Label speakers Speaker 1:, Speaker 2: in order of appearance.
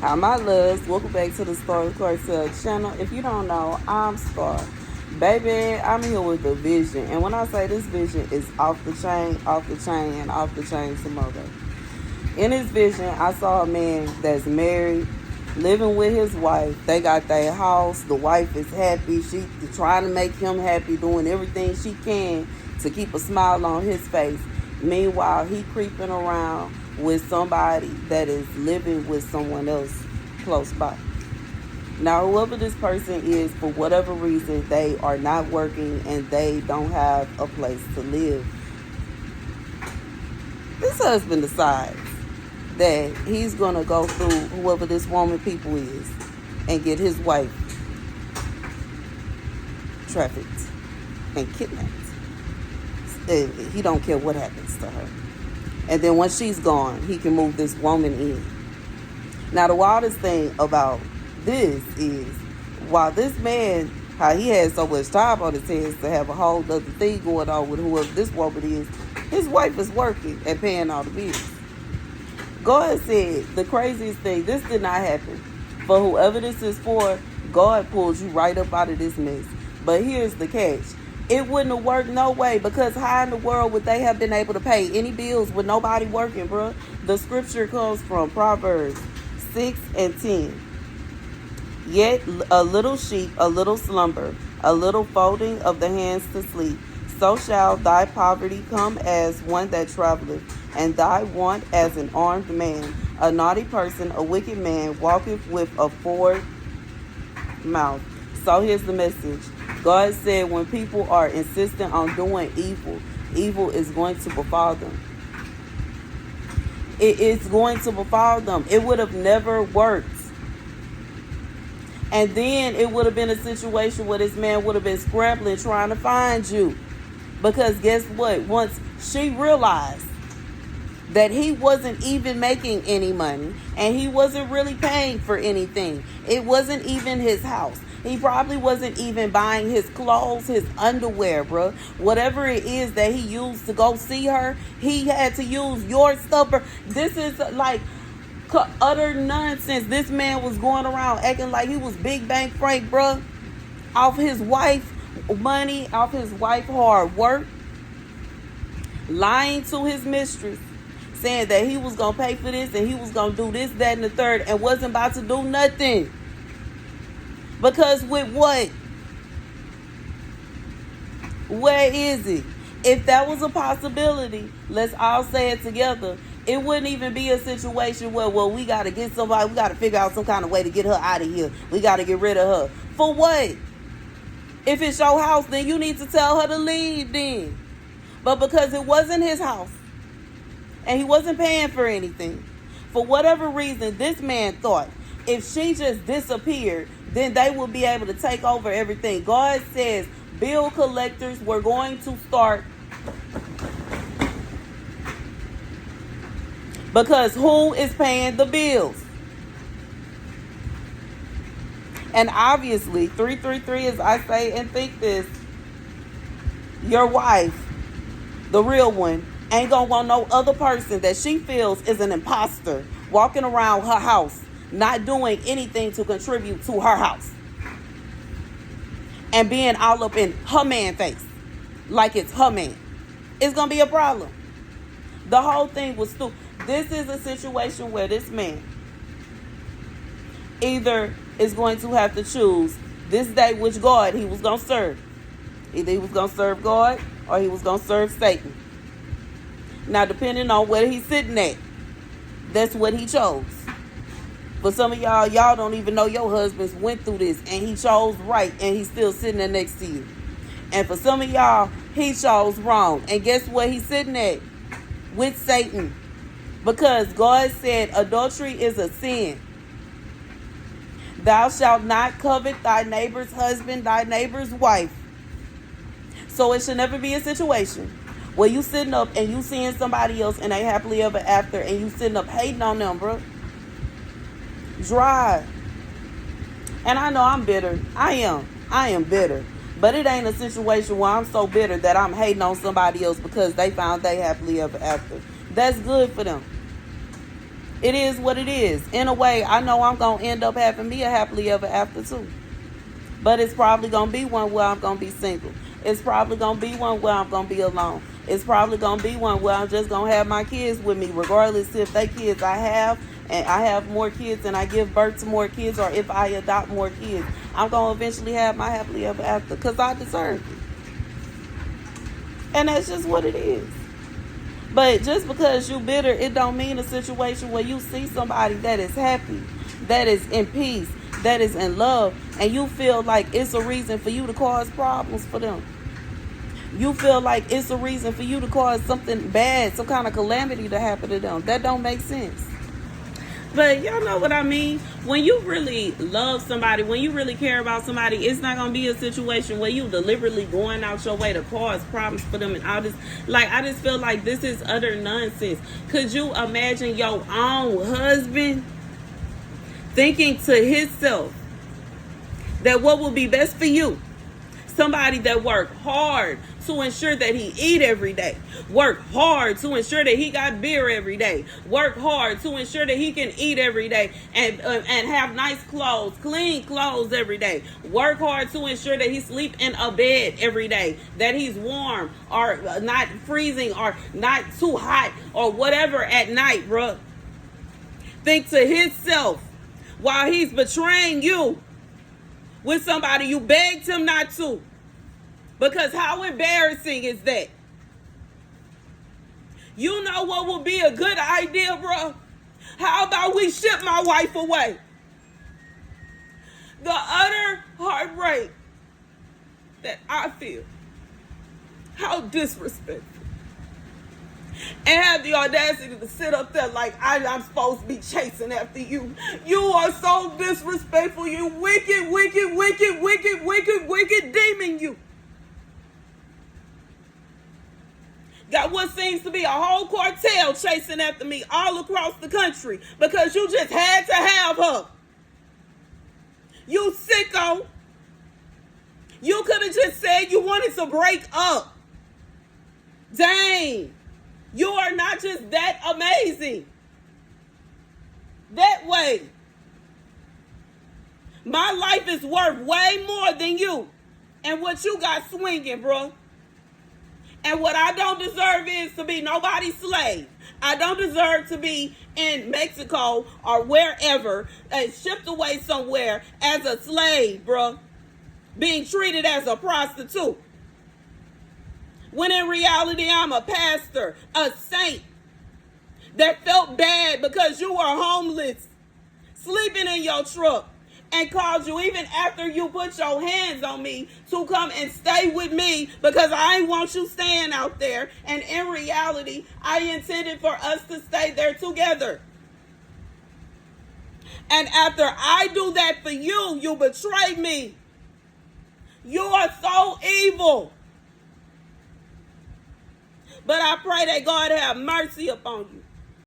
Speaker 1: Hi, my loves. Welcome back to the Starscartel channel. If you don't know, I'm Star. Baby, I'm here with the vision. And when I say this vision is off the chain, and off the chain tomorrow. In his vision, I saw a man that's married, living with his wife. They got their house. The wife is happy. She trying to make him happy, doing everything she can to keep a smile on his face. Meanwhile, he creeping around with somebody that is living with someone else close by. Now, whoever this person is, for whatever reason, they are not working and they don't have a place to live. This husband decides that he's going to go through whoever this woman people is and get his wife trafficked and kidnapped. And he don't care what happens to her. And then once she's gone, he can move this woman in. Now, the wildest thing about this is, while this man, how he has so much time on his hands to have a whole other thing going on with whoever this woman is, his wife is working and paying all the bills. God said the craziest thing, this did not happen. For whoever this is for, God pulled you right up out of this mess. But here's the catch. It wouldn't have worked no way, because how in the world would they have been able to pay any bills with nobody working, bro? The scripture comes from Proverbs 6:10. Yet a little sheep, a little slumber, a little folding of the hands to sleep. So shall thy poverty come as one that traveleth, and thy want as an armed man. A naughty person, a wicked man, walketh with a forward mouth. So here's the message. God said when people are insistent on doing evil, evil is going to befall them. It's going to befall them. It would have never worked. And then it would have been a situation where this man would have been scrambling trying to find you. Because guess what? Once she realized that he wasn't even making any money and he wasn't really paying for anything. It wasn't even his house. He probably wasn't even buying his clothes, his underwear, bro. Whatever it is that he used to go see her, he had to use your stuff. This is like utter nonsense. This man was going around acting like he was Big Bank Frank, bro. Off his wife money, off his wife hard work. Lying to his mistress. Saying that he was going to pay for this and he was going to do this, that, and the third, and wasn't about to do nothing. Because with what? Where is it? If that was a possibility, let's all say it together. It wouldn't even be a situation where, well, we got to get somebody, we got to figure out some kind of way to get her out of here. We got to get rid of her. For what? If it's your house, then you need to tell her to leave then. But because it wasn't his house, and he wasn't paying for anything, for whatever reason, this man thought if she just disappeared, then they will be able to take over everything. God says bill collectors were going to start, because who is paying the bills? And obviously, 333, as I say and think this, your wife, the real one, ain't gonna want no other person that she feels is an imposter walking around her house, not doing anything to contribute to her house, and being all up in her man face like it's her man. It's gonna be a problem. The whole thing was stupid. This is a situation where this man either is going to have to choose this day which God he was gonna serve. Either he was gonna serve God or he was gonna serve Satan. Now, depending on where he's sitting at, that's what he chose. For some of y'all don't even know your husbands went through this and he chose right and he's still sitting there next to you. And for some of y'all, he chose wrong. And guess what he's sitting at? With Satan. Because God said adultery is a sin. Thou shalt not covet thy neighbor's husband, thy neighbor's wife. So it should never be a situation where you sitting up and you seeing somebody else and they happily ever after and you sitting up hating on them, bro. Dry. And I know I'm bitter. I am bitter. But it ain't a situation where I'm so bitter that I'm hating on somebody else because they found they happily ever after. That's good for them. It is what it is. In a way, I know I'm going to end up having me a happily ever after too. But it's probably going to be one where I'm going to be single. It's probably going to be one where I'm going to be alone. It's probably going to be one where I'm just going to have my kids with me, regardless if they kids I have, and I have more kids and I give birth to more kids, or if I adopt more kids. I'm going to eventually have my happily ever after because I deserve it. And that's just what it is. But just because you bitter, it don't mean a situation where you see somebody that is happy, that is in peace, that is in love, and you feel like it's a reason for you to cause problems for them. You feel like it's a reason for you to cause something bad, some kind of calamity to happen to them. That don't make sense. But y'all know what I mean. When you really love somebody, when you really care about somebody, it's not going to be a situation where you deliberately going out your way to cause problems for them and all this. Like, I just feel like this is utter nonsense. Could you imagine your own husband thinking to himself that what will be best for you? Somebody that worked hard to ensure that he eat every day. Work hard to ensure that he got beer every day. Work hard to ensure that he can eat every day and have nice clothes, clean clothes every day. Work hard to ensure that he sleep in a bed every day, that he's warm or not freezing or not too hot or whatever at night, bruh. Think to himself while he's betraying you with somebody you begged him not to. Because how embarrassing is that? You know what would be a good idea, bro? How about we ship my wife away? The utter heartbreak that I feel. How disrespectful. And have the audacity to sit up there like I'm supposed to be chasing after you. You are so disrespectful. You wicked, wicked, wicked, wicked, wicked, wicked demon, you. Got what seems to be a whole cartel chasing after me all across the country because you just had to have her. You sicko. You could have just said you wanted to break up. Dang. You are not just that amazing. That way. My life is worth way more than you and what you got swinging, bro. And what I don't deserve is to be nobody's slave. I don't deserve to be in Mexico or wherever and shipped away somewhere as a slave, bro. Being treated as a prostitute. When in reality, I'm a pastor, a saint that felt bad because you were homeless, sleeping in your truck, and called you even after you put your hands on me to come and stay with me because I ain't want you staying out there. And in reality, I intended for us to stay there together. And after I do that for you, you betray me. You are so evil. But I pray that God have mercy upon you.